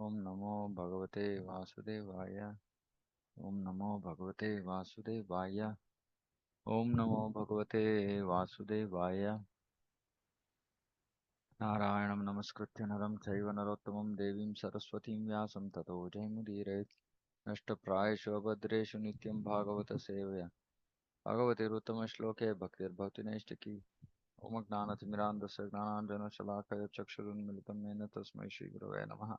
ओम नमो भगवते वासुदेवाय। ओम नमो भगवते वासुदेवाय। ओम नमो भगवते वासुदेवाय। नारायणं नमस्कृत्य नरं चैव नरोत्तमं देवीं सरस्वतीं व्यासं ततो जयमुदीरयेत्। नष्टप्रायेषु भद्रेषु नित्यं भागवत सेवया भगवतिरुत्तमश्लोके भक्तिर्भवतिनैष्टिकी। ओम ज्ञानतिमिरान्धस्य ज्ञानाञ्जनशलाकया चक्षुरुन्मिलितं येन तस्मै श्रीगुरवे नमः।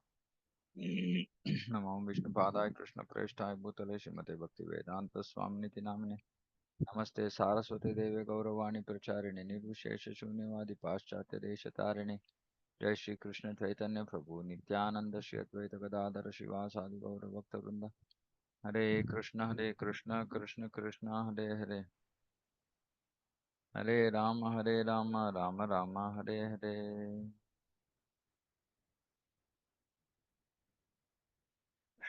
नमो विष्णुपादाय कृष्णप्रेष्ठाय भूतले श्रीमते भक्तिवेदांत स्वामिनिति नामिने। नमस्ते सारस्वती देवे गौरवाणी प्रचारिणे निर्विशेष शून्यवादी पाश्चात्य देशतारिणे। जय श्री कृष्ण चैतन्य प्रभु नित्यानंद श्री अद्वैत गदाधर शिवासादि गौर भक्त वृंद। हरे कृष्ण कृष्ण कृष्ण हरे हरे। हरे Ram Ram Ram Hare Hare.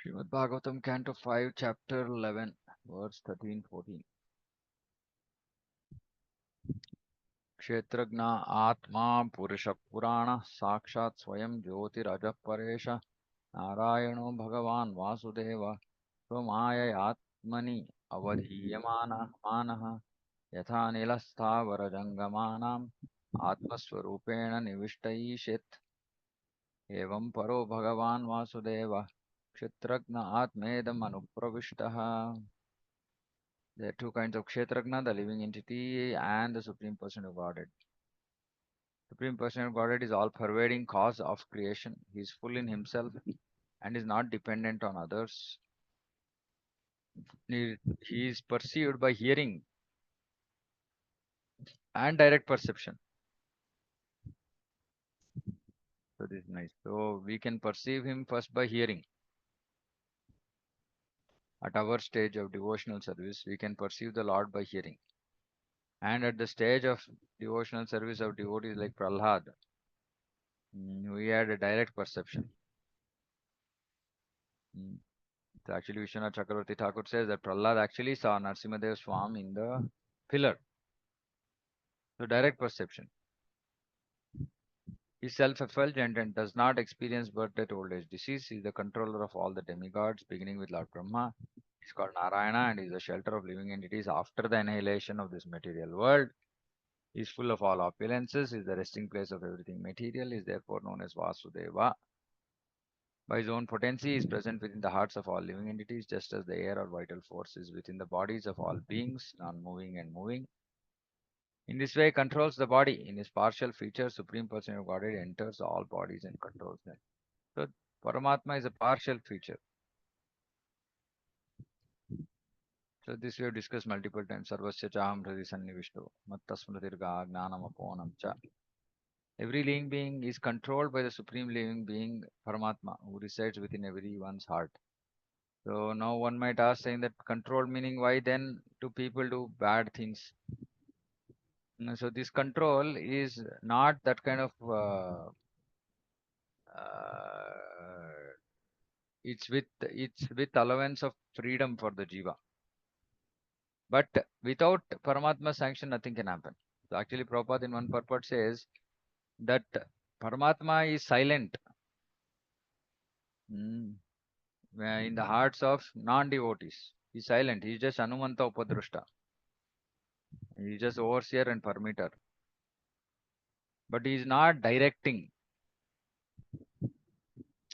Srimad Bhagavatam, Canto 5, Chapter 11, verse 13-14. क्षेत्रज्ञ आत्मा पुरुष पुराण साक्षात् स्वयं ज्योतिरजः परेश नारायणो भगवान् वासुदेव स्वमाययात्मनि अवधीयमानः मानः यथा निलस्थावरजङ्गमानाम् आत्मस्वरूपेण निविष्टैषित् एवं परो भगवान् वासुदेव क्षेत्रज्ञ आत्मेदमनुप्रविष्टः. There are two kinds of Kshetragna, the living entity and the Supreme Person of Godhead. Supreme Person of Godhead is all-pervading cause of creation. He is full in himself and is not dependent on others. He is perceived by hearing and direct perception. So this is nice. So we can perceive him first by hearing. At our stage of devotional service, we can perceive the Lord by hearing. And at the stage of devotional service of devotees like Prahlad, we had a direct perception. Mm. So actually, Vishwanath Chakravarti Thakur says that Prahlad actually saw Narasimhadev Swami in the pillar. So direct perception. He is self-effulgent and does not experience birth, death, old age, disease. He is the controller of all the demigods, beginning with Lord Brahma. He is called Narayana and is the shelter of living entities after the annihilation of this material world. He is full of all opulences, is the resting place of everything material, is therefore known as Vasudeva. By his own potency, he is present within the hearts of all living entities, just as the air or vital force is within the bodies of all beings, non-moving and moving. In this way, he controls the body. In his partial feature, Supreme Person of Godhead enters all bodies and controls them. So, Paramatma is a partial feature. So, this we have discussed multiple times. Sarvasya chaham hridi sannivishto, mattasmritirga gnanam aponam cha. Every living being is controlled by the Supreme Living Being, Paramatma, who resides within everyone's heart. So, now one might ask, saying that control meaning why then do people do bad things? So, this control is not that kind of uh, it's with allowance of freedom for the jiva. But without Paramatma's sanction, nothing can happen. So actually, Prabhupada in one purport says that Paramatma is silent mm, in the hearts of non-devotees. He's silent. He's just Anumanta Upadrushta. He's just overseer and permitter. But he's not directing,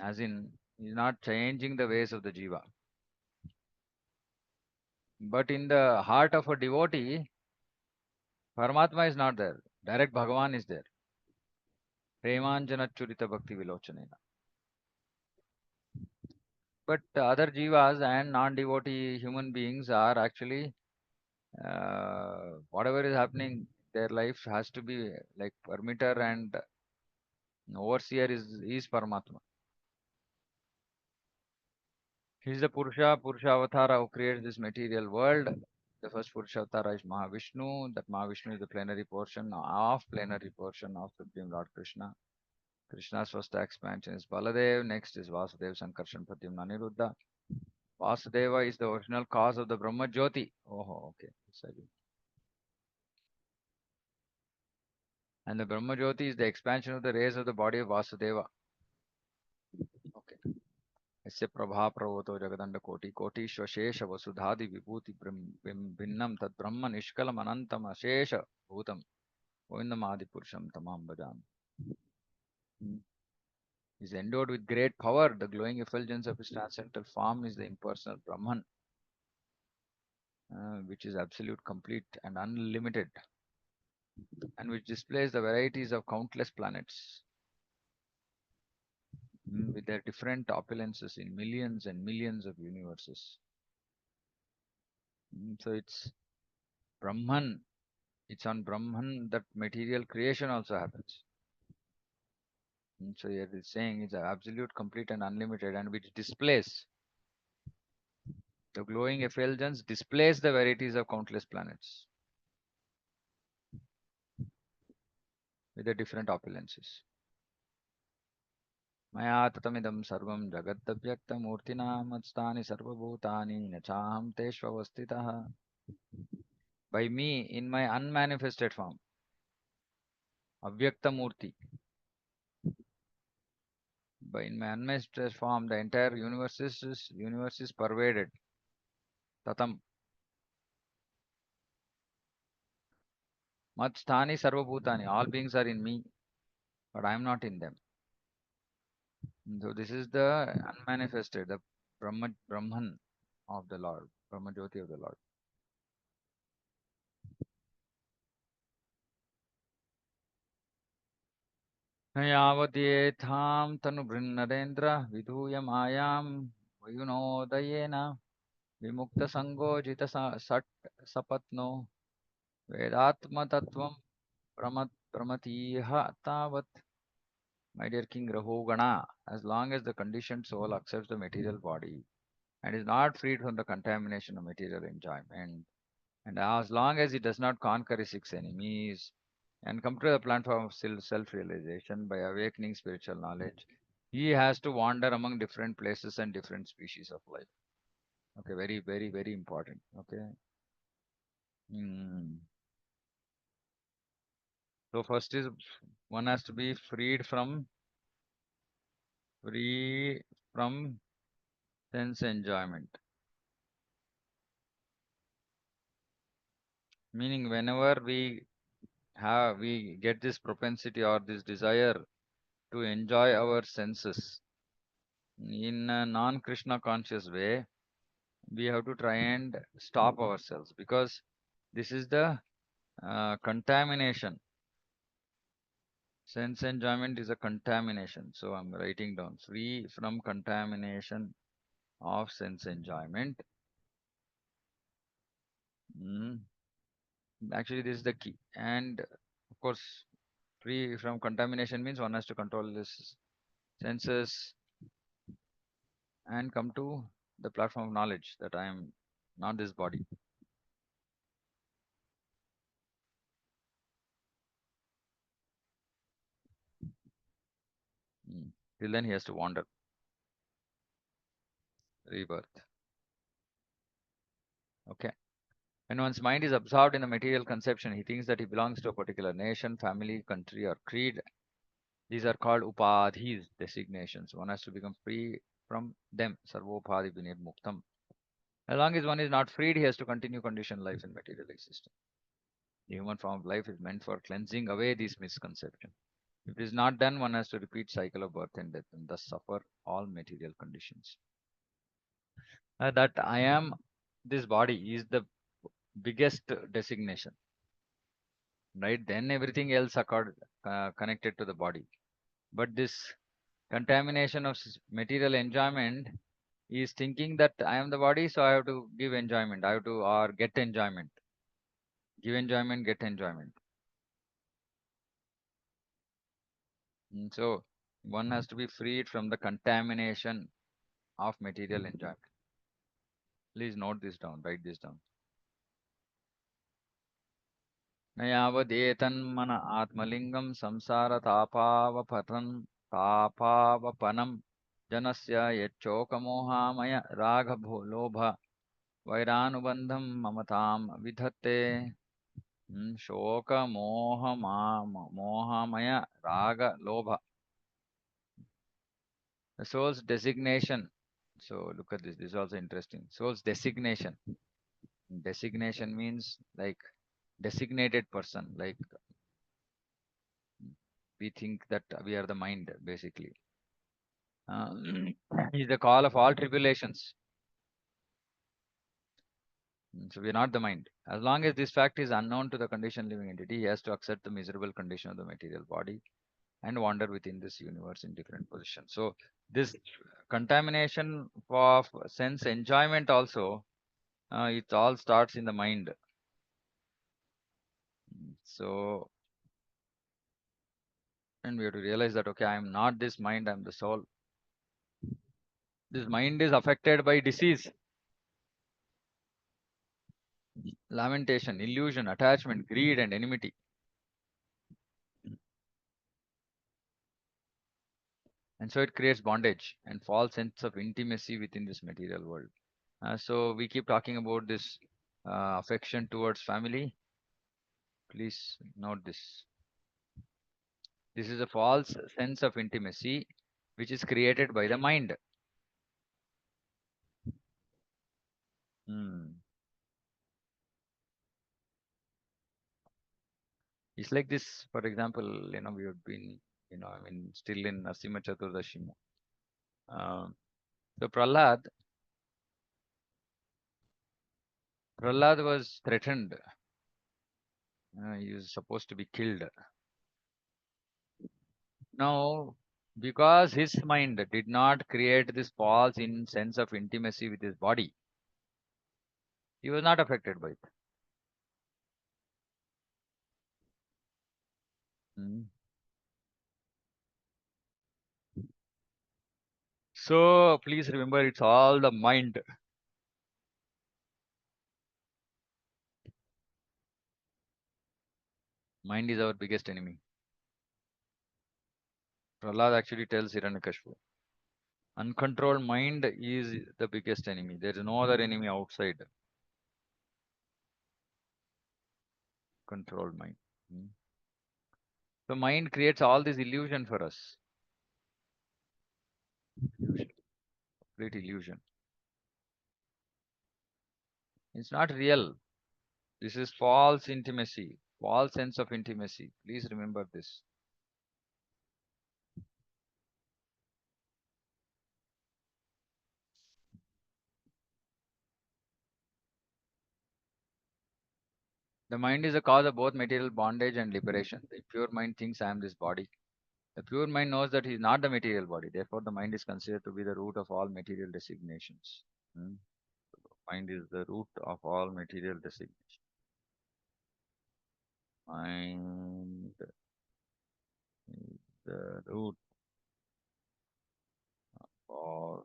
as in, he's not changing the ways of the jiva. But in the heart of a devotee, Paramatma is not there. Direct Bhagavan is there. Premanjana Churita Bhakti Vilochanena. But other jivas and non-devotee human beings are actually, whatever is happening, their life has to be like permitter and overseer is Paramatma. He is the Purusha Avatara who creates this material world. The first Purusha Avatara is Mahavishnu. That Mahavishnu is the plenary portion of Supreme Lord Krishna. Krishna's first expansion is Baladev, next is Vasudev, Sankarshan, Pradyumna, Aniruddha. Vasudeva is the original cause of the Brahma Jyoti. Oh, okay. Sorry. And the Brahma Jyoti is the expansion of the rays of the body of Vasudeva. Okay. यस्य प्रभा प्रवतो जगदण्ड कोटि कोटिश्वशेष वसुधादि विभूति भिन्नं तद्ब्रह्म निष्कलम अनंतम अशेष भूतम गोविंदमादिपुरुषं तमाम भजामि. Is endowed with great power. The glowing effulgence of his transcendental form is the impersonal Brahman, which is absolute, complete, and unlimited, and which displays the varieties of countless planets with their different opulences in millions and millions of universes. So it's Brahman. It's on Brahman that material creation also happens. So here it's saying it's absolute, complete, and unlimited, and which displays the glowing effulgence displays the varieties of countless planets with the different opulences. मया ततमिदं सर्वं जगदव्यक्तमूर्तिना मत्स्थानि सर्वभूतानि न चाहं तेष्वस्थितः. By me in my unmanifested form, avyakta murti. By in my unmanifested form, the entire universe is pervaded. Tatam. Matsthani sarvabhutani. All beings are in me, but I am not in them. So this is the unmanifested, the Brahman of the Lord, Brahma Jyoti of the Lord. न यावदेथां तनुभृन्नरेन्द्र विधूय मायां वयुनोदयेन विमुक्तसङ्गो सट् सपत्नो वेदात्मतत्त्वं प्रमतीह तावत्. My dear King Rahugana, as long as the conditioned soul accepts the material body and is not freed from the contamination of material enjoyment, and as long as it does not conquer his six enemies and come to the platform of self-realization by awakening spiritual knowledge, he has to wander among different places and different species of life. Okay, very, very, very important. Okay. Hmm. So first is one has to be free from sense enjoyment. Meaning whenever we get this propensity or this desire to enjoy our senses in a non-Krishna conscious way, we have to try and stop ourselves, because this is the contamination. Sense enjoyment is a contamination. So I'm writing down free from contamination of sense enjoyment. Mm. Actually, this is the key. And of course, free from contamination means one has to control his senses and come to the platform of knowledge that I am not this body. Till then he has to wander, rebirth. Okay. When one's mind is absorbed in a material conception, he thinks that he belongs to a particular nation, family, country, or creed. These are called upadhis, designations. One has to become free from them. Sarvopadhi vinir muktam. As long as one is not freed, he has to continue conditioned life in material existence. The human form of life is meant for cleansing away these misconceptions. If it is not done, one has to repeat cycle of birth and death and thus suffer all material conditions. That I am this body is the biggest designation, right? Then everything else connected to the body. But this contamination of material enjoyment is thinking that I am the body, so I have to give enjoyment. I have to or get enjoyment. Give enjoyment, get enjoyment. So one has to be freed from the contamination of material enjoyment. Please note this down, write this down. न यावदेतन्मन आत्मलिङ्गं संसारतापावपनं जनस्य यच्चोकमोहामय रागभो वैरानुबन्धं ममतां विधत्ते. मोहमय raga lobha. The soul's designation So look at this. This is also interesting. Soul's designation. Designation means like designated person. Like we think that we are the mind, basically. Uh, is the call of all tribulations. So we are not the mind. As long as this fact is unknown to the conditioned living entity, he has to accept the miserable condition of the material body and wander within this universe in different positions. So this contamination of sense enjoyment also, it all starts in the mind. So, and we have to realize that, okay, I am not this mind, I am the soul. This mind is affected by disease, lamentation, illusion, attachment, greed, and enmity. And so it creates bondage and false sense of intimacy within this material world. So we keep talking about this affection towards family. Please note this. This is a false sense of intimacy which is created by the mind. Hmm. It's like this, for example, we have been, still in Nasima Chaturdashi. Um, so Prahlad was threatened. He was supposed to be killed. Now, because his mind did not create this false in sense of intimacy with his body, he was not affected by it. Hmm. So please remember, it's all the mind. Mind is our biggest enemy. Prahlad actually tells Hiranyakashipu, uncontrolled mind is the biggest enemy. There is no other enemy outside controlled mind. Hmm. The mind creates all this illusion for us. Illusion, complete illusion. It's not real. This is false intimacy, false sense of intimacy. Please remember this. The mind is the cause of both material bondage and liberation. The impure mind thinks I am this body. The pure mind knows that he is not the material body. Therefore, the mind is considered to be the root of all material designations. Hmm. Mind is the root of all material designation. Mind is the root of all.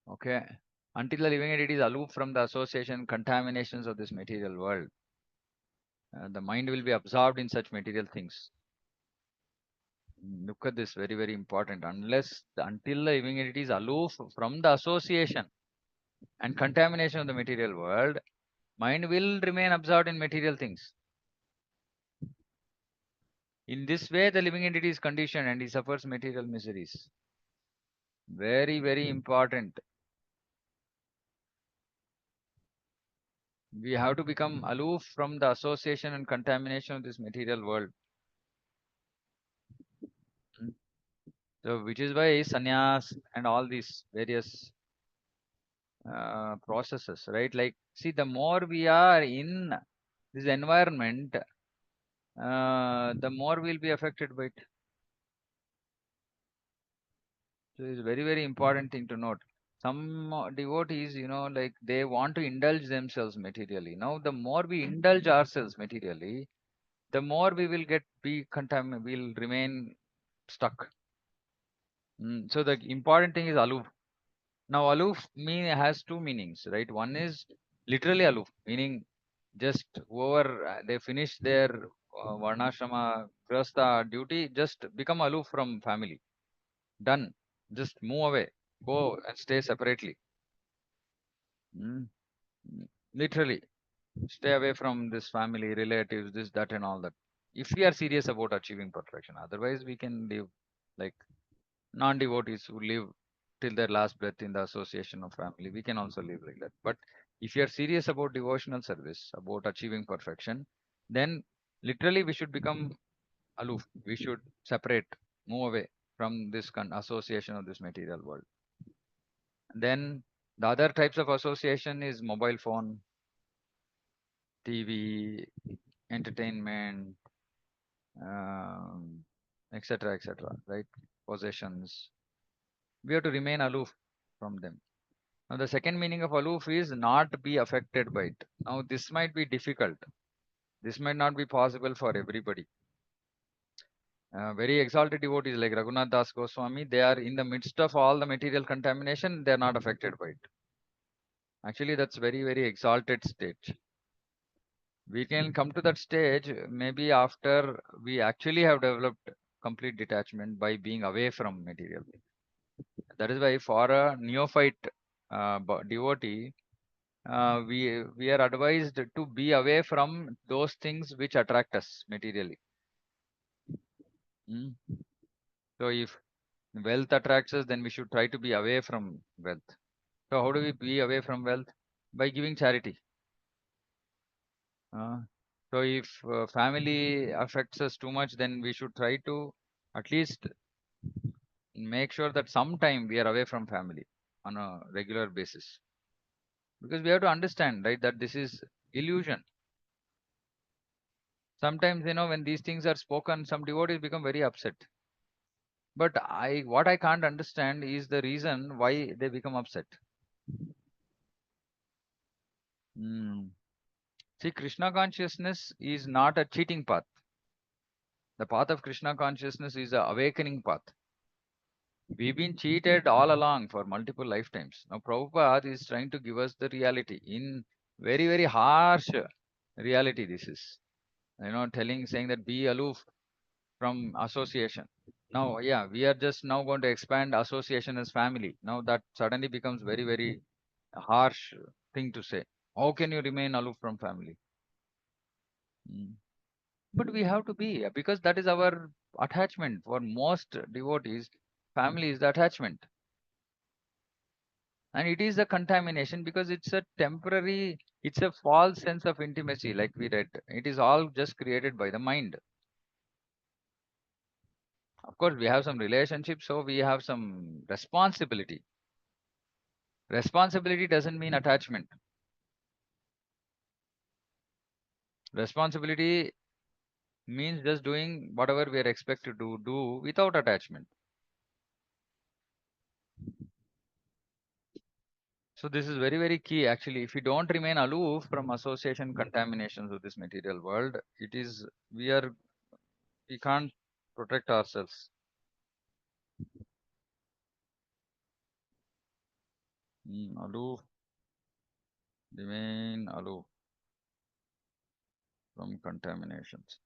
Okay. Until the living entity is aloof from the association contaminations of this material world, the mind will be absorbed in such material things. Look at this, very, very important. Until the living entity is aloof from the association and contamination of the material world, mind will remain absorbed in material things. In this way, the living entity is conditioned and he suffers material miseries. Very, very important. We have to become aloof from the association and contamination of this material world. Mm. So, which is why sannyas and all these various processes, right? Like, see, the more we are in this environment, the more we'll be affected by it. So it's very, very important thing to note. Some devotees, like they want to indulge themselves materially. Now, the more we indulge ourselves materially, the more we will be contaminated, we'll remain stuck. So the important thing is aloof. Now, aloof has two meanings, right? One is literally aloof, meaning just whoever they finish their varnashrama grasta duty, just become aloof from family. Done. Just move away. Go and stay separately. Mm, Literally. Stay away from this family, relatives, this, that, and all that. If we are serious about achieving perfection, otherwise we can live like non-devotees who live till their last breath in the association of family. We can also live like that. But if you are serious about devotional service, about achieving perfection, then literally we should become aloof. We should separate, move away from this association of this material world. Then the other types of association is mobile phone, TV, entertainment, um, etc., etc. Right? Possessions. We have to remain aloof from them. Now, the second meaning of aloof is not be affected by it. Now, this might be difficult. This might not be possible for everybody. Very exalted devotees like Raghunath Das Goswami, they are in the midst of all the material contamination, they are not affected by it. Actually, that's very, very exalted state. We can come to that stage maybe after we actually have developed complete detachment by being away from material. That is why for a neophyte devotee, we are advised to be away from those things which attract us materially. Mm. So if wealth attracts us, then we should try to be away from wealth. So how do we be away from wealth? By giving charity. Uh, so if family affects us too much, then we should try to at least make sure that sometime we are away from family on a regular basis. Because we have to understand, right, that this is illusion. Sometimes, when these things are spoken, some devotees become very upset. But what I can't understand is the reason why they become upset. Hmm. See, Krishna consciousness is not a cheating path. The path of Krishna consciousness is a awakening path. We've been cheated all along for multiple lifetimes. Now, Prabhupada is trying to give us the reality in very, very harsh reality. This is, saying that be aloof from association. Now, yeah, we are just now going to expand association as family. Now, that suddenly becomes very, very harsh thing to say. How can you remain aloof from family? Mm. But we have to be because that is our attachment. For most devotees, family is the attachment. And it is a contamination because it's a temporary, it's a false sense of intimacy, like we read. It is all just created by the mind. Of course, we have some relationships, so we have some responsibility. Responsibility doesn't mean attachment. Responsibility means just doing whatever we are expected to do without attachment. So this is very, very key actually. If we don't remain aloof from association contaminations of this material world, it is we can't protect ourselves. Aloof, remain aloof from contaminations.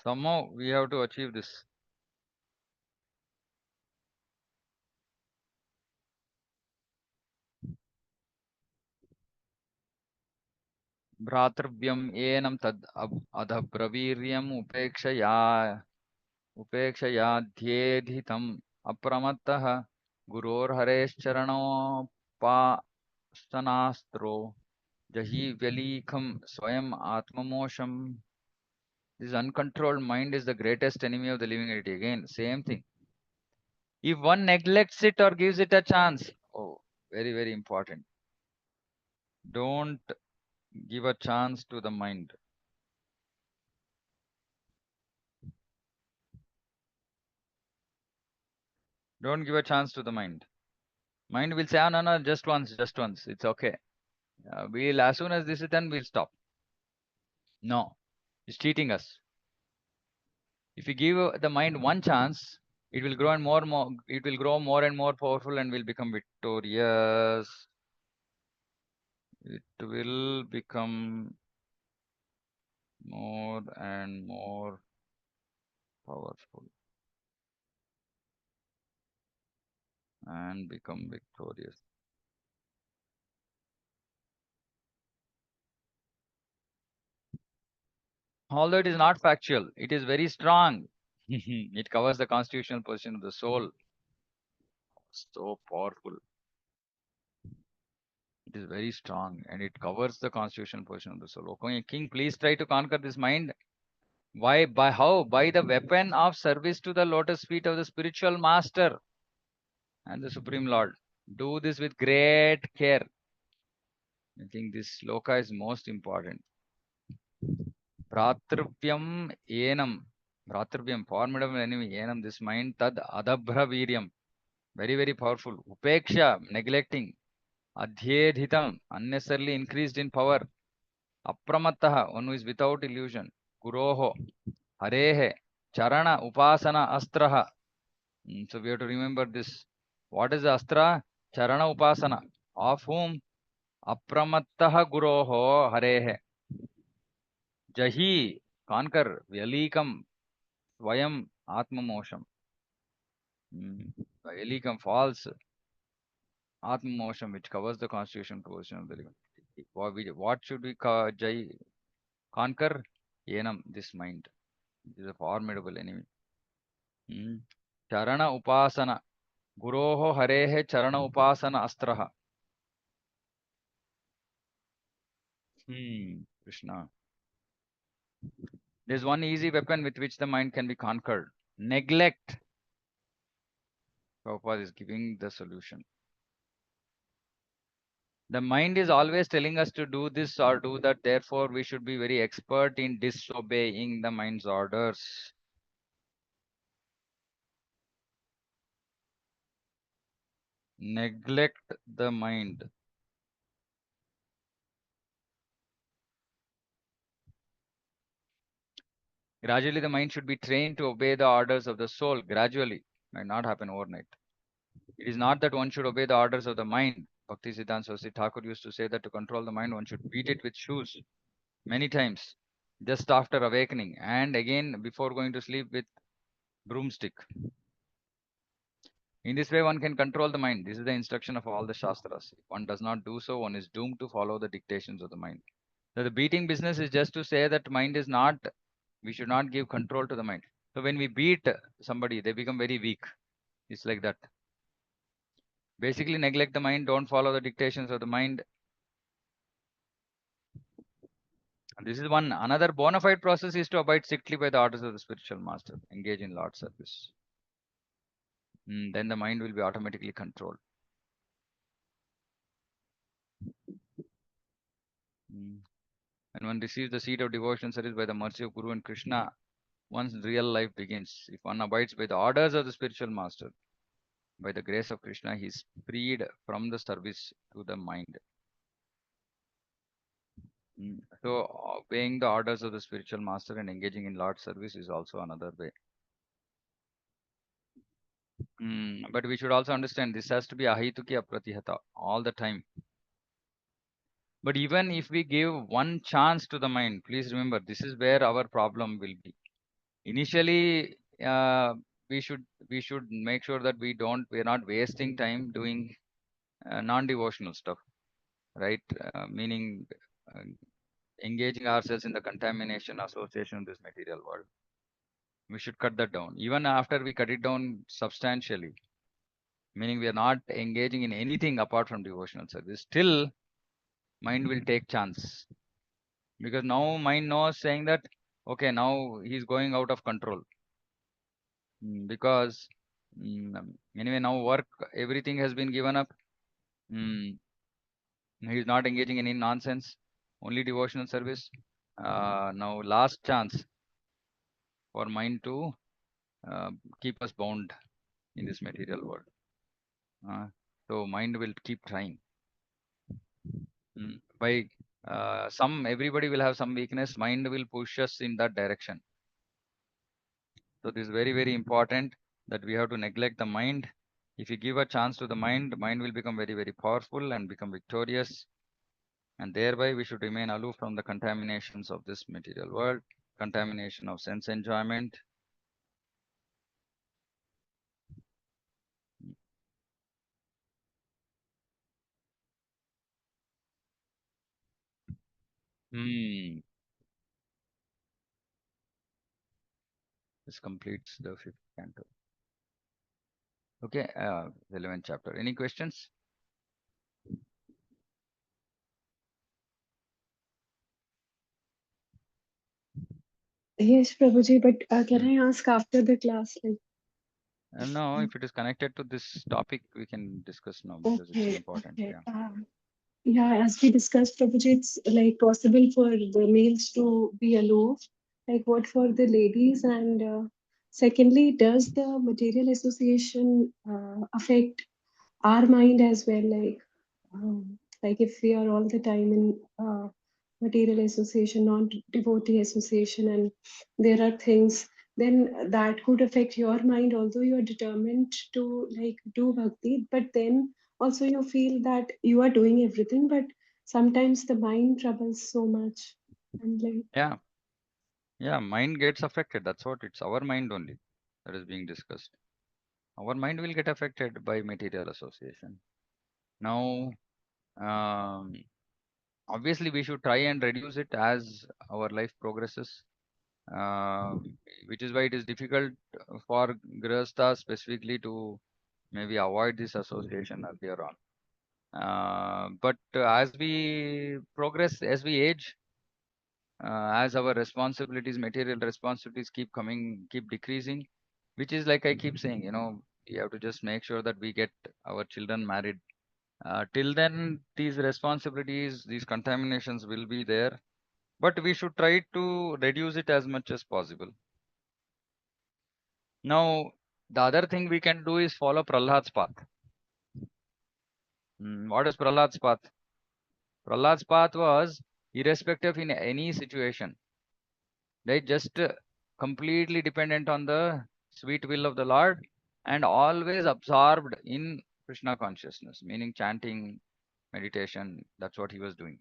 Somehow we have to achieve this. भ्रातृव्यम एनम तद अधब्रवीर्यम उपेक्षयाध्येधितम् अप्रमत्तः गुरोर्हरेश्चरणोपासनास्त्रो जहि व्यलीखम स्वयं आत्ममोशम. This uncontrolled mind is the greatest enemy of the living entity. Again, same thing. If one neglects it or gives it a chance, oh, very, very important. Don't give a chance to the mind. Don't give a chance to the mind. Mind will say, oh, no, no, just once, just once. It's okay. As soon as this is done, we'll stop. No, it's cheating us. If you give the mind one chance, it will grow and more, it will grow more and more powerful and will become victorious. It will become more and more powerful and become victorious. Although it is not factual, it is very strong. It covers the constitutional position of the soul. So powerful. It is very strong and it covers the constitutional position of the soul. Okay, king, please try to conquer this mind. Why? By how? By the weapon of service to the lotus feet of the spiritual master and the Supreme Lord. Do this with great care. I think this sloka is most important. Bhratrvyam enam. Bhratrvyam, formidable enemy. Enam, this mind. Tad adabhra viryam. Very, very powerful. Upeksha, neglecting. Adhyedhitam, unnecessarily increased in power. Apramattaha, one who is without illusion. Guroho, Harehe, Charana, Upasana, Astraha. So we have to remember this. What is the Astra? Charana Upasana. Of whom? Apramattaha Guroho, Harehe. Jahi, conquer, Vyalikam, Swayam, Atmamosham. Vyalikam, false, Atmamosham, which covers the constitution position of the living. What should we conquer? Enam, this mind. It is a formidable enemy. Hmm. Charana upasana. Guroho harehe charana upasana astraha. Krishna. There's one easy weapon with which the mind can be conquered. Neglect. Prabhupada is giving the solution. The mind is always telling us to do this or do that. Therefore, we should be very expert in disobeying the mind's orders. Neglect the mind. Gradually, the mind should be trained to obey the orders of the soul. Gradually, might not happen overnight. It is not that one should obey the orders of the mind. Bhakti Siddhanta Saraswati Thakur used to say that to control the mind, one should beat it with shoes many times, just after awakening, and again before going to sleep with broomstick. In this way, one can control the mind. This is the instruction of all the Shastras. If one does not do so, one is doomed to follow the dictations of the mind. So the beating business is just to say that mind is not, we should not give control to the mind. So when we beat somebody, they become very weak. It's like that. Basically, neglect the mind, don't follow the dictations of the mind. This is one. Another bona fide process is to abide strictly by the orders of the spiritual master, engage in Lord service. Then the mind will be automatically controlled. Mm. And one receives the seed of devotion service by the mercy of Guru and Krishna, one's real life begins. If one abides by the orders of the spiritual master, by the grace of Krishna, he is freed from the service to the mind. So, obeying the orders of the spiritual master and engaging in Lord service is also another way. But we should also understand this has to be ahituki apratihata all the time. But even if we give one chance to the mind, please remember this is where our problem will be. Initially, we should make sure that we're not wasting time doing non-devotional stuff, right? Meaning uh, engaging ourselves in the contamination association with this material world. We should cut that down. Even after we cut it down substantially, meaning we are not engaging in anything apart from devotional service, still mind will take chance because now mind knows saying that okay, now he's going out of control. Because anyway now work everything has been given up. mm, he's not engaging in any nonsense, only devotional service. Now last chance for mind to uh, keep us bound in this material world. So mind will keep trying. By some everybody will have some weakness, mind will push us in that direction. So this is very, very important that we have to neglect the mind. If you give a chance to the mind will become very, very powerful and become victorious. And thereby we should remain aloof from the contaminations of this material world, contamination of sense enjoyment. Hmm. This completes the fifth canto. Okay, 11th chapter. Any questions? Yes, Prabhuji, but can Hmm. I ask after the class? Like, No, if it is connected to this topic, we can discuss now because it's okay, important. okay. Yeah. Yeah, as we discussed, Prabhuji, it's like possible for the males to be aloof. Like, what for the ladies? And secondly, does the material association affect our mind as well? Like if we are all the time in material association, non-devotee association, and there are things, then that could affect your mind, although you are determined to like do bhakti, but then also you feel that you are doing everything, but sometimes the mind troubles so much. And like, Yeah. Yeah. Mind gets affected. That's what it's our mind only that is being discussed. Our mind will get affected by material association. Now, um, obviously, we should try and reduce it as our life progresses, uh, which is why it is difficult for Grihastha specifically to maybe avoid this association earlier on. But as we progress, as we age, as our responsibilities, material responsibilities keep coming, keep decreasing, which is like I keep saying, we have to just make sure that we get our children married. Till then, these responsibilities, these contaminations will be there, but we should try to reduce it as much as possible. Now, the other thing we can do is follow Prahlad's path. What is Prahlad's path? Prahlad's path was irrespective in any situation, right? Just completely dependent on the sweet will of the Lord and always absorbed in Krishna consciousness, meaning chanting, meditation. That's what he was doing.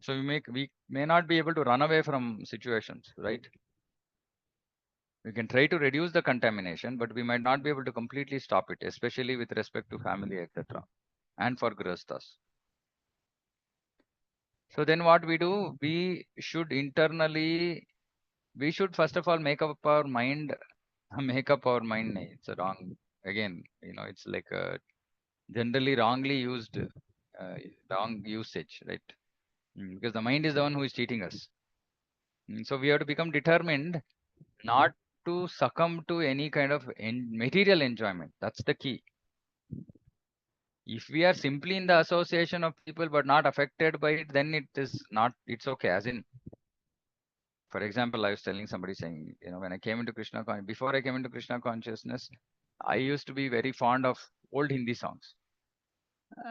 So we may not be able to run away from situations, right? We can try to reduce the contamination, but we might not be able to completely stop it, especially with respect to family, etc. And for grihasthas. So then what we do, we should first of all make up our mind, make up our mind. nahi, It's a wrong, again, it's like a generally wrongly used, wrong usage, right? Because the mind is the one who is cheating us. So we have to become determined not to succumb to any kind of material enjoyment. That's the key. If we are simply in the association of people but not affected by it, then it is not, it's okay. As in, for example, I was telling somebody saying, when I came into before I came into Krishna consciousness, I used to be very fond of old Hindi songs.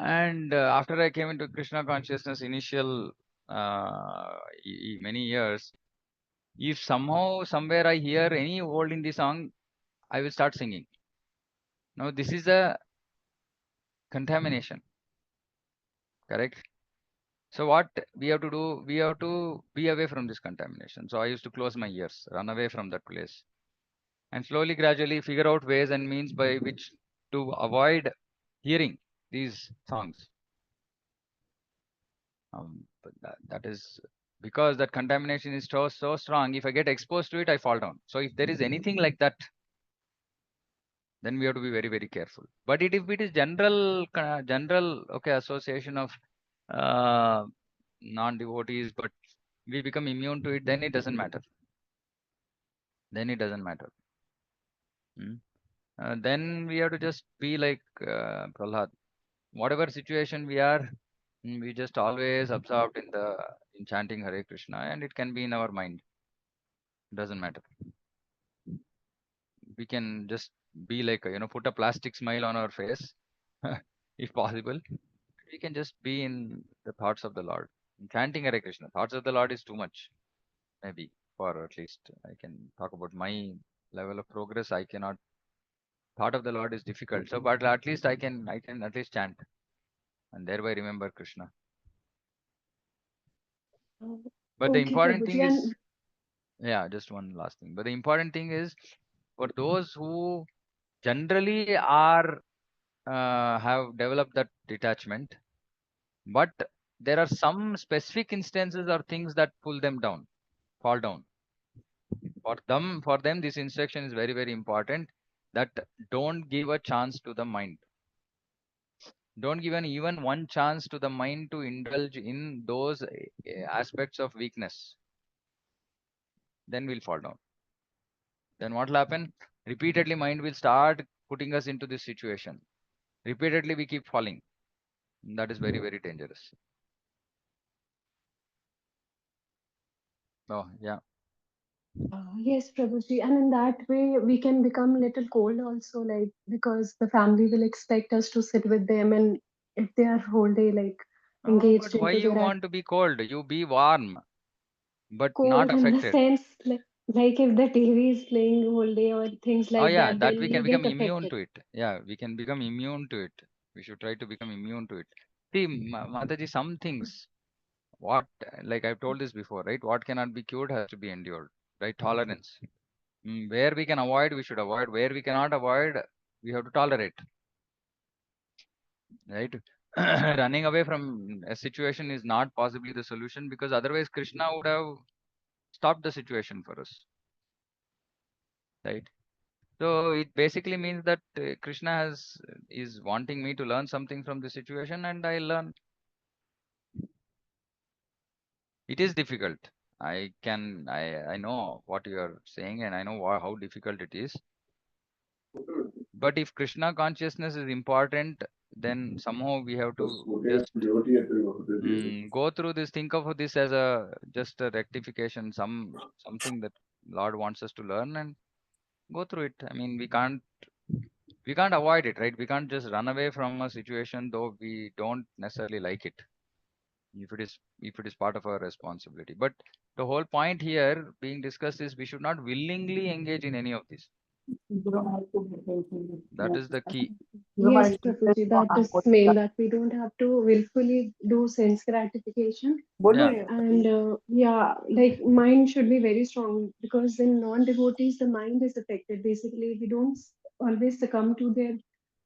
And after I came into Krishna consciousness, initial many years, if somehow, somewhere I hear any old Hindi song, I will start singing. Now, this is a contamination, correct? So what we have to do, we have to be away from this contamination. So I used to close my ears, run away from that place, and slowly, gradually figure out ways and means by which to avoid hearing these songs. But that is because that contamination is so strong. If I get exposed to it, I fall down. So if there is anything like that, then we have to be very, very careful. But if it is general, okay, association of uh, non-devotees, but we become immune to it, then it doesn't matter. Then it doesn't matter. Mm. Then we have to just be like Prahlad. Whatever situation we are, we just always absorbed in chanting Hare Krishna, and it can be in our mind. Doesn't matter. We can just be like put a plastic smile on our face, if possible. We can just be in the thoughts of the Lord. Chanting Hare Krishna, thoughts of the Lord is too much. Maybe for at least I can talk about my level of progress. I cannot. Thought of the Lord is difficult. So, but at least I can at least chant and thereby remember Krishna. uh, But the okay, important thing Prabhuji, is, and yeah, just one last thing. But the important thing is for those who generally are have developed that detachment, but there are some specific instances or things that pull them down, fall down. For them, this instruction is very, very important. That don't give a chance to the mind. Don't give even one chance to the mind to indulge in those aspects of weakness. Then we'll fall down. Then what will happen? Repeatedly, mind will start putting us into this situation. Repeatedly, we keep falling. That is very, very dangerous. Oh, yeah. Yes, Prabhuji, and in that way we can become little cold also, like because the family will expect us to sit with them, and if they are whole day like Oh, but engaged why into you their want to be cold? You be warm, but not cold in the affected. sense like if the TV is playing whole day or things Oh, like yeah, that, that then we we can get become immune affected. to it. Yeah, we can become immune to it. We should try to become immune to it. See, Mataji, some things, what, like I've told this before, right? What cannot be cured has to be endured, right? Tolerance. Where we can avoid, we should avoid. Where we cannot avoid, we have to tolerate, right? Running away from a situation is not possibly the solution, because otherwise Krishna would have stopped the situation for us, right? So it basically means that Krishna is wanting me to learn something from the situation, and I learn. It is difficult. I know what you are saying, and I know how difficult it is. But if Krishna consciousness is important, then somehow we have to just go through this. Think of this as a just a rectification, something that Lord wants us to learn, and go through it. I mean, we can't avoid it, right? We can't just run away from a situation though we don't necessarily like it, if it is part of our responsibility. But the whole point here being discussed is we should not willingly engage in any of this. That is the key. Yes, Prabhuji, that is main, that we don't have to willfully do sense gratification. Yeah, And yeah, like mind should be very strong because in non-devotees, the mind is affected. Basically, we don't always succumb to their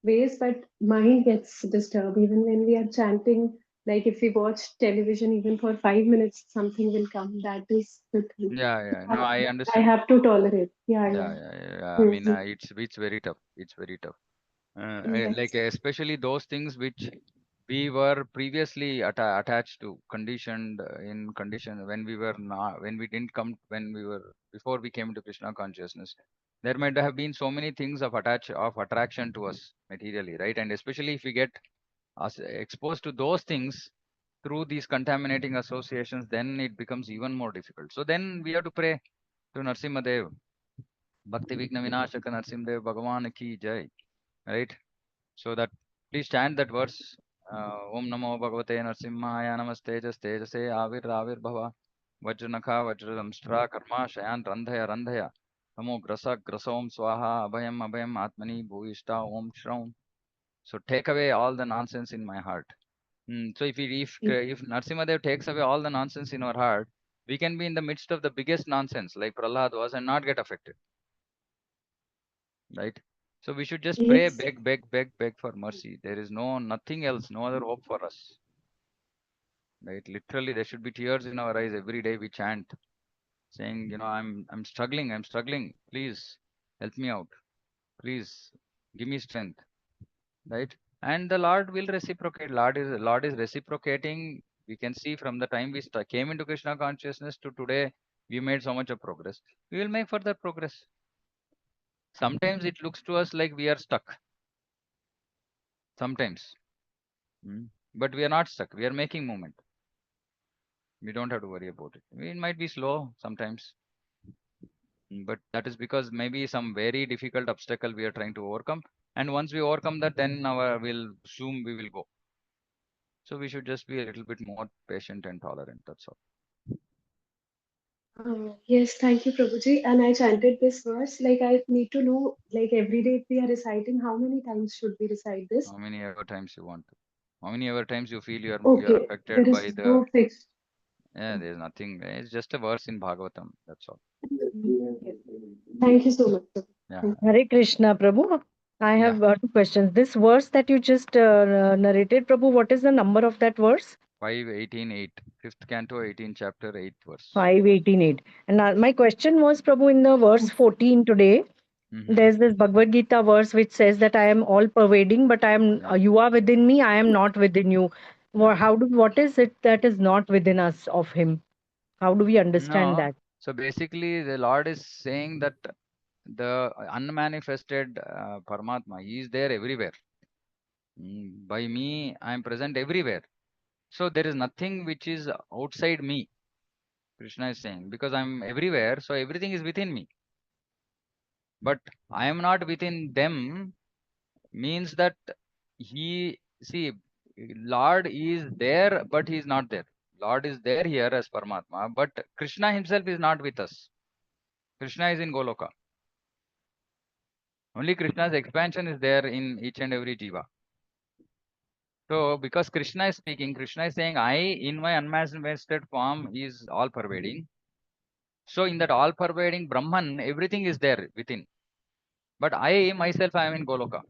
ways, but mind gets disturbed. Even when we are chanting, like if we watch television, even for 5 minutes, something will come. That is the thing. yeah. No, That I I understand. have to tolerate. Yeah, Yeah, yeah. yeah. I mean, Hmm. it's very tough. It's very tough. Like Yes. especially those things which we were previously attached to, conditioned in condition when we were not, when we didn't come, when we were before we came to Krishna consciousness. There might have been so many things of attraction to us materially, right? And especially if we get us exposed to those things through these contaminating associations, then it becomes even more difficult. So then we have to pray to Narsimhadev, Bhakti Vigna Vinashaka Narsimhadev Bhagavan ki jai, right? So that please chant that verse. Om Namo Bhagavate Narsimhaya Namastejas Tejase Avir Bhava Vajranakha Vajradamstra Karma Shayan Randhaya Namo Grasa Grasom Swaha Abhayam Atmani Bhuvishta Om Shraum. So take away all the nonsense in my heart. So if Narsimhadev takes away all the nonsense in our heart, we can be in the midst of the biggest nonsense like Prahlad was and not get affected, right? So we should just pray, Yes. beg for mercy. There is nothing else, no other hope for us, right? Literally, there should be tears in our eyes every day we chant, saying, I'm struggling, I'm struggling. Please help me out. Please give me strength, right? And the Lord will reciprocate. Lord is reciprocating. We can see from the time we came into Krishna consciousness to today, we made so much of progress. We will make further progress. Sometimes it looks to us like we are stuck. Sometimes. But we are not stuck. We are making movement. We don't have to worry about it. It might be slow sometimes, but that is because maybe some very difficult obstacle we are trying to overcome. And once we overcome that, then we will go. So we should just be a little bit more patient and tolerant. That's all. Yes, thank you, Prabhuji. And I chanted this verse. Like, I need to know, like, every day if we are reciting, how many times should we recite this? How many ever times you want to. How many ever times you feel you're Okay, there affected by is the. no fixed. Yeah, there's nothing. It's just a verse in Bhagavatam. That's all. Yes. Thank you so much, Yeah, Prabhuji. Hare Krishna, Prabhu. I yeah. have two questions. This verse that you just narrated, Prabhu, what is the number of that verse? 5:18:8. Fifth canto, 18 chapter, 8th verse. 5:18:8. And my question was, Prabhu, in the verse 14 today, Mm-hmm. there's this Bhagavad Gita verse which says that I am all pervading, but I am Yeah, you are within me, I am not within you. yeah. What is it that is not within us of him? How do we understand No. that? So basically, the Lord is saying that the unmanifested Paramatma, He is there everywhere. By me, I am present everywhere. So there is nothing which is outside me. Krishna is saying, because I'm everywhere, so everything is within me. But I am not within them means that he, see, Lord is there, but he is not there. Lord is there here as Paramatma, but Krishna himself is not with us. Krishna is in Goloka. Only Krishna's expansion is there in each and every jiva. So, because Krishna is speaking, Krishna is saying, I, in my unmanifested form, is all pervading. So, in that all pervading Brahman, everything is there within. But I, myself, I am in Goloka.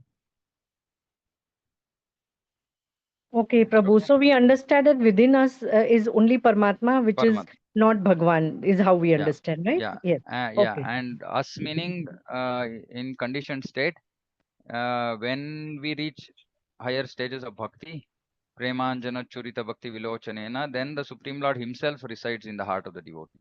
Okay, Prabhu. So we understand that within us is only Paramatma, which is Paramatma. not Bhagwan, is how we Yeah. understand, right? Yeah. Yes. Yeah. Okay. And us meaning in conditioned state, when we reach higher stages of bhakti, Premanjana Churita Bhakti Vilochanena, then the Supreme Lord Himself resides in the heart of the devotee.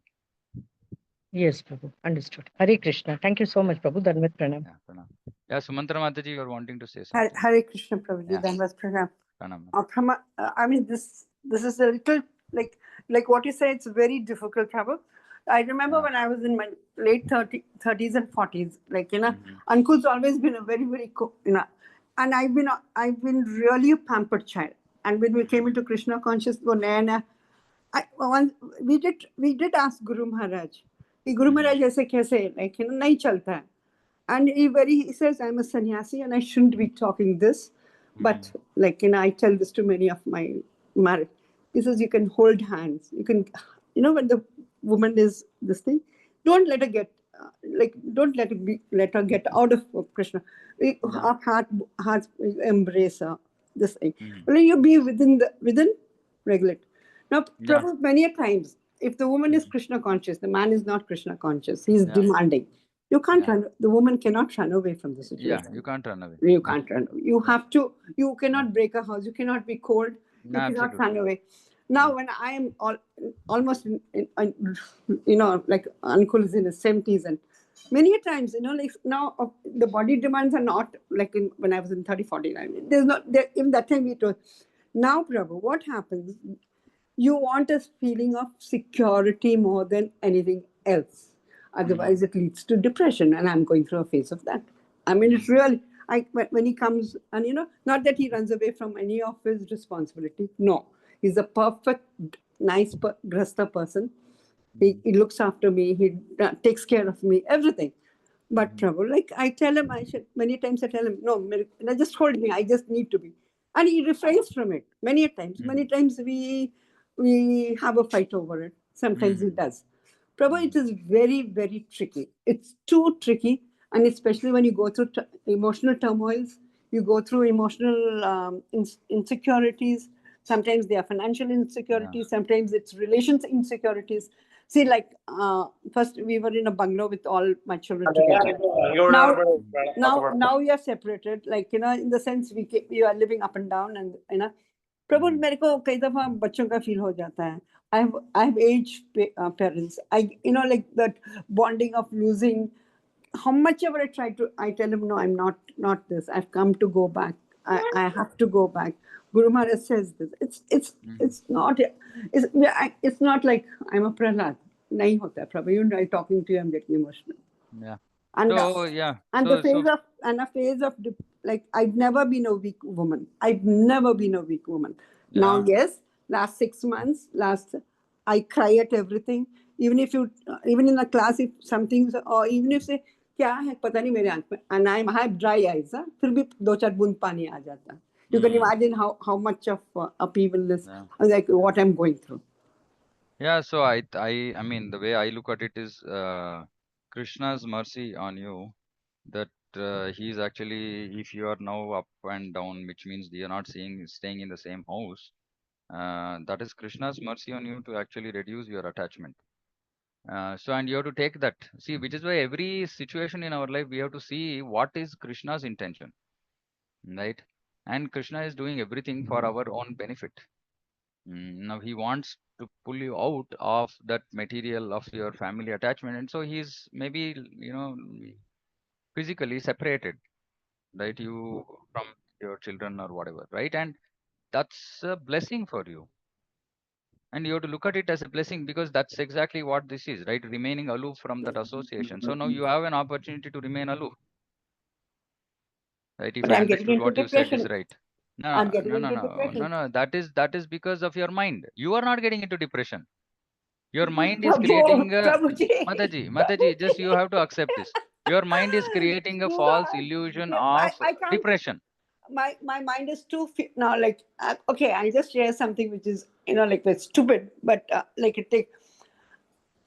Yes, Prabhu. Understood. Hare Krishna. Thank you so much, Prabhu. Dhanvat Pranam. Yeah, Pranam. Yeah, Sumantra Mataji, you are wanting to say Hare something. Hare Krishna Prabhuji, Yeah, Dhanvat Pranam. Pranam. I mean, this is a little like what you say. It's very difficult, Prabhu. I remember Yeah. when I was in my late 30s and 40s, Mm-hmm. Uncle's always been a very, very, and I've been really a pampered child. And when we came into Krishna conscious, go naya naya, we did ask Guru Maharaj, कि Guru Mm-hmm. Maharaj ऐसे कैसे नहीं चलता है. And he says, I'm a sannyasi and I shouldn't be talking this. But I tell this to many of my married. He says, you can hold hands. You can, when the woman is this thing, don't let her get, don't let her get out of Krishna. Yeah. Our hearts embrace her, this thing. Mm-hmm. Will you be within regulate? Now, Yeah. Prabhu, many a times, if the woman is Mm-hmm. Krishna conscious, the man is not Krishna conscious, he's Yeah. demanding. You can't Yeah. run. The woman cannot run away from the Yeah. situation. You can't run away. You Yeah. can't run. You Yeah. have to. You Yeah. cannot break a house. You cannot be cold. You No, cannot run absolutely. away. Yeah. Now, when I am almost like uncle is in his 70s, and many a times, like now the body demands are not like when I was in 30, 49. There's not there. In that time we told. Now, Prabhu, what happens? You want a feeling of security more than anything else. Otherwise, it leads to depression, and I'm going through a phase of that. I mean, it's really. When he comes, and not that he runs away from any of his responsibility. No, he's a perfect, nice, grasta person. He looks after me. He takes care of me. Everything. But Prabhu, like I tell him, many times I tell him, no, just hold me. I just need to be, and he refrains from it many times. Many times we have a fight over it. Sometimes he does. Prabhu, it is very, very tricky. It's too tricky, and especially when you go through emotional turmoils, you go through emotional insecurities. Sometimes they are financial Yeah. insecurities. Sometimes it's relations insecurities. See, like first we were in a bungalow with all my children together. Now, now we are separated. Like in the sense we are living up and down, and प्रभु मेरे को कई दफा बच्चों का feel हो जाता है. I have aged parents. Like that bonding of losing. How much ever I tell him, no, I'm not this. I've come to go back. I have to go back. Guru Maharaj says this. It's not like I'm a prahlad. नहीं होता है, Prabhu. Talking to you, I'm getting emotional. Yeah. And So, yeah. and the phase of and a phase of like I've never been a weak woman. I've never been a weak woman. Now, Yeah. yes, last 6 months, I cry at everything. Even if you, even in the class, if some things, or even if say क्या है पता नहीं मेरे आंख में, and I have dry eyes, फिर भी दो चार बूंद पानी आ जाता. You can imagine how much of upheavalness, Yeah. like what I'm going through. Yeah. So I mean, the way I look at it is Krishna's mercy on you, that he's actually, if you are now up and down, which means you're not staying in the same house. That is Krishna's mercy on you to actually reduce your attachment. So, and you have to take that. See, which is why every situation in our life, we have to see what is Krishna's intention, right? And Krishna is doing everything for our own benefit. Now, he wants to pull you out of that material of your family attachment. And so he's maybe, physically separated, right? You from your children or whatever, right? And that's a blessing for you. And you have to look at it as a blessing because that's exactly what this is, right? Remaining aloof from that association. So now you have an opportunity to remain aloof, right? If But I I'm getting understood into what you said is depression. right. I'm No, getting no, no, into no, no, no, depression. no. That is because of your mind. You are not getting into depression. Your mind is Prabhu, creating a Prabhuji, Mataji, just you Prabhuji. have to accept this. Your mind is creating a Do false not. illusion Yeah, of I can't. depression. My mind is too now. Like okay, I just share something which is like it's stupid, but like it take.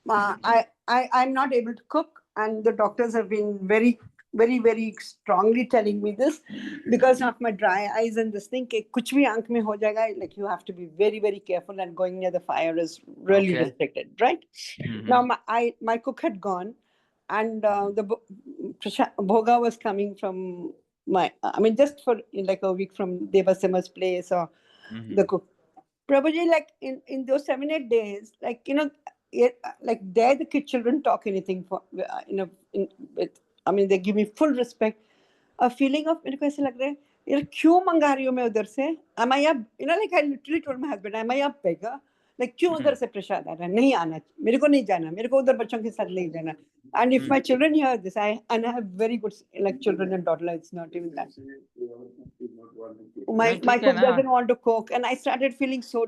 I'm not able to cook, and the doctors have been very, very, very strongly telling me this because of my dry eyes and this thing. कि कुछ भी आंख में हो जाएगा, like you have to be very, very careful, and going near the fire is really Okay. restricted, right? Mm-hmm. Now my cook had gone, and the bhoga was coming from I mean, just for like a week from Devasima's place or Mm-hmm. the cook. Probably like in those 7 8 days, like like there the children talk anything for with. I mean, they give me full respect. A feeling of मेरे को ऐसे लग रहा है यार क्यों मंगा रही हूँ मैं उधर से? Am I up? Like I literally told my husband, am I up beggar? Like क्यों उधर से प्रसाद आ रहा है? नहीं आना, मेरे को नहीं जाना, मेरे को उधर बच्चों के साथ नहीं जाना. And if my children hear this, I have very good like children and daughter. It's not even that. My नहीं ठीक है cook ना. doesn't want to cook, and I started feeling so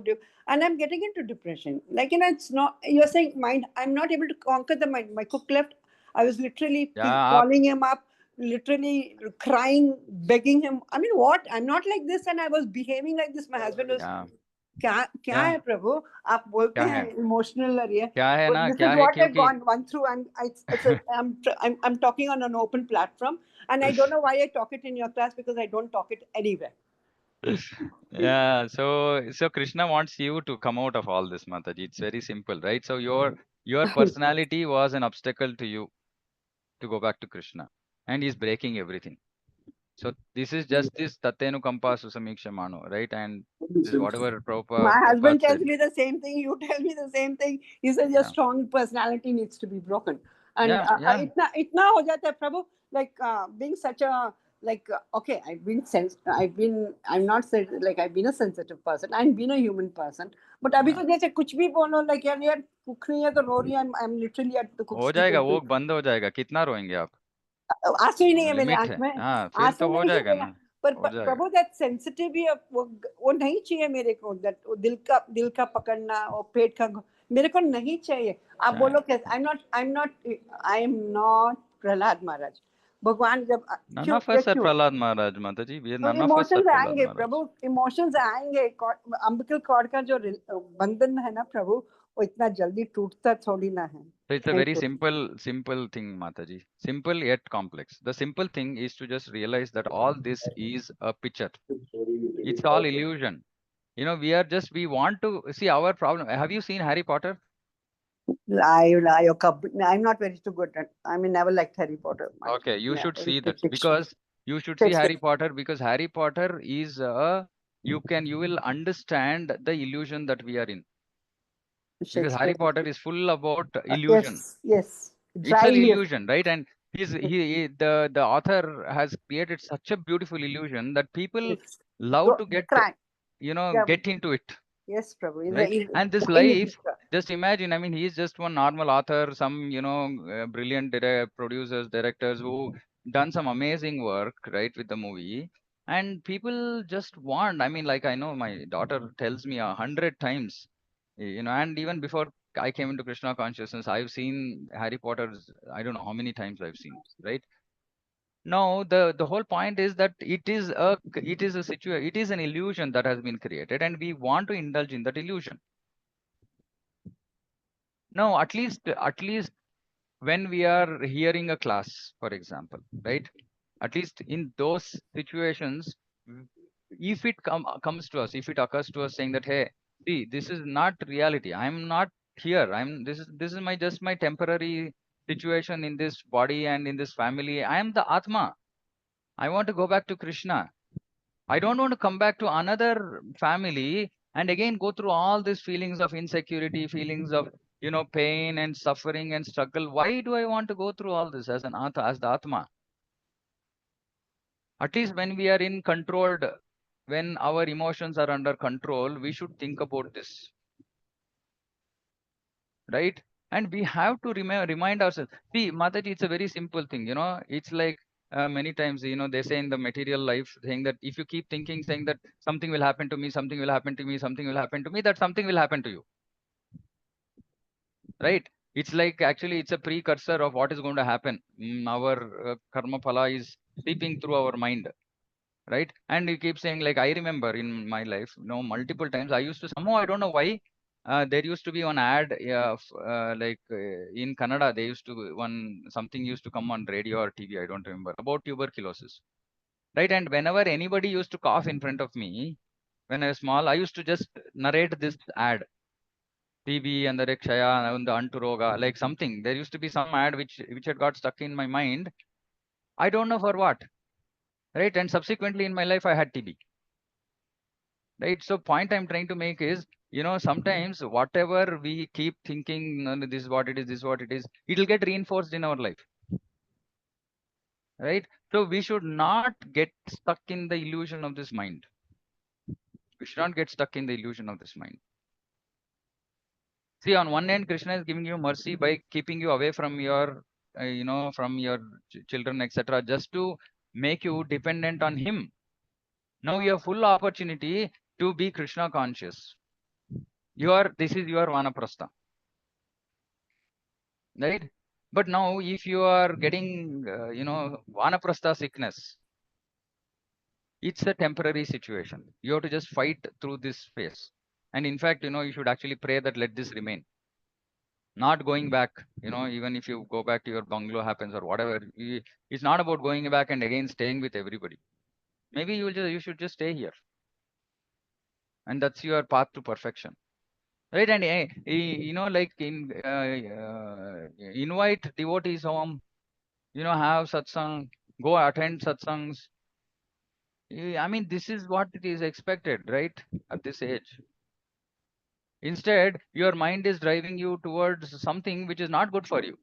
and I'm getting into depression. Like it's not. You're saying mind. I'm not able to conquer the mind. My cook left. I was literally Yeah, calling him up, literally crying, begging him. I mean, what? I'm not like this, and I was behaving like this. My husband was. yeah, क्या क्या yeah. है प्रभु आप बोलते क्या हैं है emotional और ये क्या है but ना this क्या is है what I've क्योंकि gone through and I'm talking on an open platform and I don't know why I talk it in your class because I don't talk it anywhere. yeah, so Krishna wants you to come out of all this, Mataji. It's very simple, right? So your personality was an obstacle to you to go back to Krishna, and he's breaking everything. So this is just this Tatenu Kampa Susamiksha Mano, right? And this whatever My Prabhupada husband tells said. me the same thing. You tell me the same thing. He says your Yeah, strong personality needs to be broken. And yeah, yeah. itna ho jata hai, Prabhu. Like being such a like okay, I'm not said like I've been a sensitive person. I've been a human person. But abhi Yeah. to jaise kuch bhi bolo like yaar cook nahi hai to ro rahi hai. I'm literally at the cook's हो जाएगा, kitchen. वो बंद हो जाएगा. कितना रोएंगे आप? आंसू ही नहीं है मेरे लिमिट आंख है. में. हाँ, फिर आंसू तो हो नहीं है जाएगा मेरा. ना. पर हो जाएगा. प्रभु दैट सेंसिटिव भी वो नहीं चाहिए मेरे को. दैट दिल का पकड़ना और पेट का मेरे को नहीं चाहिए. आप चाहे बोलो कैसे? आई एम नॉट प्रहलाद महाराज. भगवान जब none क्यों of us are क्यों Prahlad Maharaj, Mataji. We तो none of us are emotions Prahlad आएंगे Maharaj. प्रभु. इमोशंस आएंगे. अम्बिकल कॉर्ड का जो बंधन है ना प्रभु वो इतना जल्दी टूटता थोड़ी ना है. So it's a नहीं very टूटता. simple thing, Mataji. Simple yet complex. The simple thing is to just realize that all this is a picture. It's all illusion. We want to see our problem. Have you seen Harry Potter? Lie, I'm not very too good at. I mean, never liked Harry Potter much. Okay, you Yeah, should see that it's because you should see Harry Potter because Harry Potter is you will understand the illusion that we are in because Shakespeare. Harry Potter is full about illusion. Yes. It's Dry an leaf. illusion, right? And the author has created such a beautiful illusion that people Yes. love Go to get cry. Yeah. get into it, Yes, Prabhu. right? And this In life, just imagine, I mean, he's just one normal author, some brilliant producers, directors who done some amazing work, right, with the movie. And people just want, I mean, like I know my daughter tells me 100 times, and even before I came into Krishna consciousness, I've seen Harry Potter's, I don't know how many times I've seen, right? No, the whole point is that it is an illusion that has been created, and we want to indulge in that illusion. No, at least when we are hearing a class, for example, right? At least in those situations, if it comes to us, if it occurs to us saying that, hey, See, this is not reality. I'm not here. This is my just my temporary situation in this body and in this family. I am the Atma. I want to go back to Krishna. I don't want to come back to another family and again go through all these feelings of insecurity, feelings of pain and suffering and struggle. Why do I want to go through all this as as the Atma? At least when we are in controlled, when our emotions are under control, we should think about this, right? And we have to remind ourselves. See, Mataji, it's a very simple thing. It's like many times, they say in the material life, saying that if you keep thinking, saying that something will happen to me, something will happen to me, something will happen to me, that something will happen to you, right? It's like actually it's a precursor of what is going to happen. Our karma phala is seeping through our mind, right? And you keep saying, like, I remember in my life, multiple times I used to somehow, I don't know why, there used to be one ad, like in Kannada, they used to something used to come on radio or TV, I don't remember, about tuberculosis, right? And whenever anybody used to cough in front of me, when I was small, I used to just narrate this ad, TB and the Rekshaya and the Anturoga, like something. There used to be some ad which had got stuck in my mind. I don't know for what, right? And subsequently in my life, I had TB. Right. So point I'm trying to make is, sometimes whatever we keep thinking, "No, no, this is what it is, this is what it is," it'll get reinforced in our life. Right. So we should not get stuck in the illusion of this mind. We should not get stuck in the illusion of this mind. See, on one end, Krishna is giving you mercy by keeping you away from your, from your children, etc., just to make you dependent on him. Now you have full opportunity to be Krishna conscious. This is your vanaprastha. Right? But now, if you are getting, vanaprastha sickness, it's a temporary situation. You have to just fight through this phase. And in fact, you should actually pray that let this remain. Not going back, even if you go back to your bungalow happens or whatever, it's not about going back and again staying with everybody. Maybe you should just stay here. And that's your path to perfection. Right? And, like invite devotees home, have satsang, go attend satsangs. I mean, this is what it is expected, right? At this age. Instead, your mind is driving you towards something which is not good for you.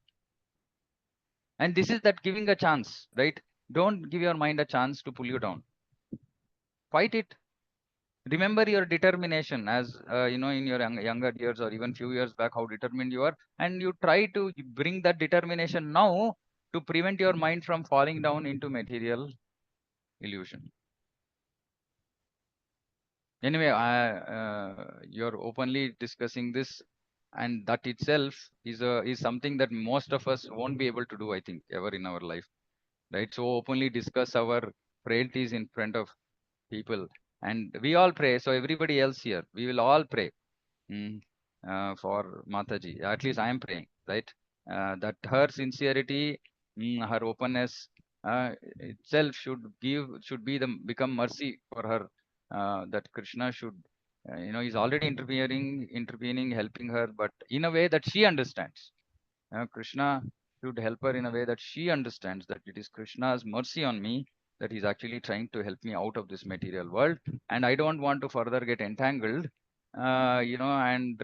And this is that giving a chance, right? Don't give your mind a chance to pull you down. Fight it. Remember your determination as, in your younger years or even few years back, how determined you are. And you try to bring that determination now to prevent your mind from falling down into material illusion. Anyway, you're openly discussing this, and that itself is something that most of us won't be able to do, I think, ever in our life, right? So openly discuss our frailties in front of people, and we all pray. So everybody else here, we will all pray mm, for Mataji. At least I am praying, right? That her sincerity, her openness itself should become mercy for her. That Krishna should, is already intervening, helping her, but in a way that she understands. Krishna should help her in a way that she understands that it is Krishna's mercy on me that he's actually trying to help me out of this material world, and I don't want to further get entangled, and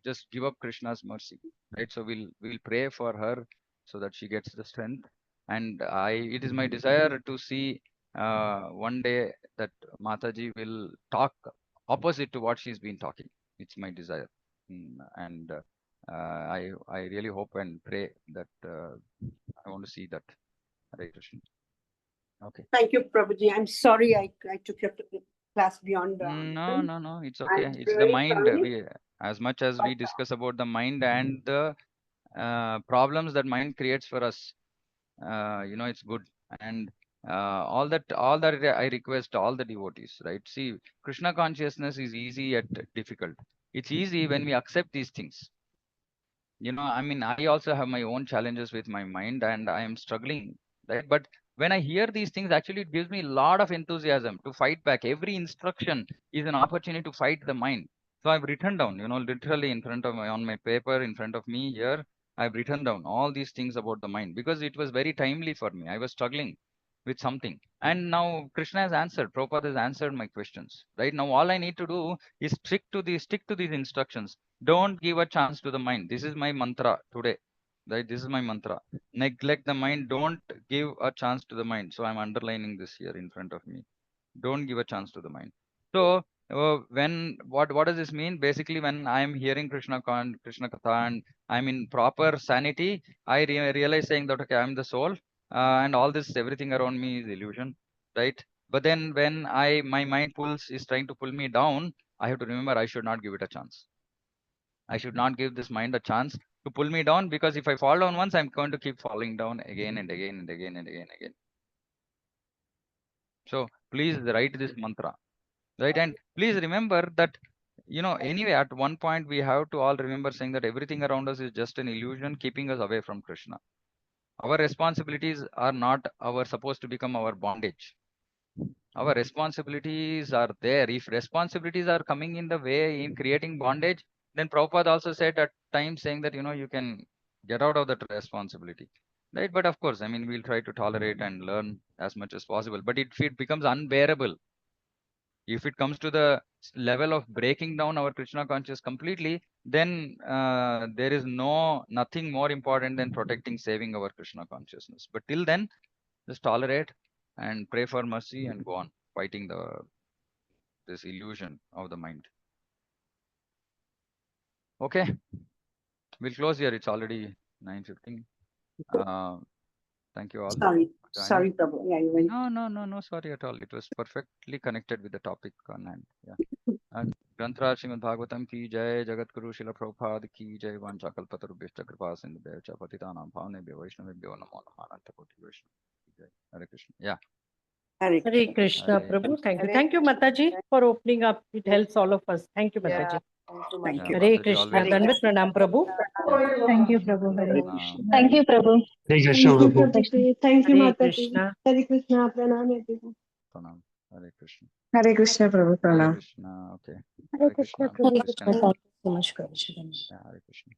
just give up Krishna's mercy, right? So we'll pray for her so that she gets the strength, and it is my desire to see one day that Mataji will talk opposite to what she's been talking. It's my desire, and I really hope and pray that I want to see that. Hare Krishna. Okay. Thank you, Prabhuji. I'm sorry I took your class beyond the No, no, no. It's okay. I'm It's the really mind. sorry. As much as we discuss about the mind and the problems that mind creates for us, it's good. And all that I request all the devotees, right? See, Krishna consciousness is easy yet difficult. It's easy when we accept these things. I mean, I also have my own challenges with my mind and I am struggling, right? But when I hear these things, actually, it gives me a lot of enthusiasm to fight back. Every instruction is an opportunity to fight the mind, So I've written down, literally in front of on my paper, in front of me here, I've written down all these things about the mind because it was very timely for me. I was struggling with something. And now Krishna has answered, Prabhupada has answered my questions. Right now, all I need to do is stick to these instructions. Don't give a chance to the mind. This is my mantra today. Right? This is my mantra. Neglect the mind. Don't give a chance to the mind. So I'm underlining this here in front of me. Don't give a chance to the mind. So when what does this mean? Basically, when I am hearing Krishna Katha and I'm in proper sanity, I realize saying that okay, I'm the soul, and all this everything around me is illusion, right? But then when my mind is trying to pull me down, I have to remember I should not give it a chance. I should not give this mind a chance to pull me down because if I fall down once, I'm going to keep falling down again and again and again and again and again. So please write this mantra, right? And please remember that, anyway, at one point we have to all remember saying that everything around us is just an illusion keeping us away from Krishna. Our responsibilities are not supposed to become our bondage. Our responsibilities are there. If responsibilities are coming in the way in creating bondage, then Prabhupada also said at times saying that, you can get out of that responsibility. Right? But of course, I mean, we'll try to tolerate and learn as much as possible. But if it becomes unbearable, if it comes to the level of breaking down our Krishna consciousness completely, then there is nothing more important than protecting, saving our Krishna consciousness. But till then, just tolerate and pray for mercy and go on fighting this illusion of the mind. Okay, we'll close here. It's already 9:15. Thank you all Sorry, for joining. sorry, Prabhu. Yeah, you went. No, sorry at all. It was perfectly connected with the topic on hand. Yeah. And Granthra Srimad Bhagavatam ki jai, Jagat Guru Srila Prabhupada ki jai, Vancha Kalpatarubhyascha Kripa Sindhubhya Patitanam Bhavnebhyo Vaishnavebhyo Namo Namo Ananta Koti Vaishnava ki jai. Hare Krishna. Yeah. Hare Hare Krishna. Krishna, Hare Prabhu. Thank you. Hare Thank you, Krishna. Mataji, for opening up. It helps all of us. Thank you, Yeah. Mataji. Thank you, Thank Yeah, you. Mataji. Hare Mataji Krishna. always. Dandavat Pranam, Prabhu. Yeah. Thank you, Prabhu. Hare Hare Krishna. Thank you, Prabhu. Hare Thank Krishna, you, Prabhu. Prabhuji. Thank you, Hare Mataji. Krishna. Hare Krishna. Pranam, everyone. Pranam. Hare Krishna. Hare Krishna, Prabhu. Hare Pranam. Krishna. Okay. Hare Hare Krishna, Krishna. Prabhu. Please can. Thank you so much, Prabhu. Yeah, Hare Krishna.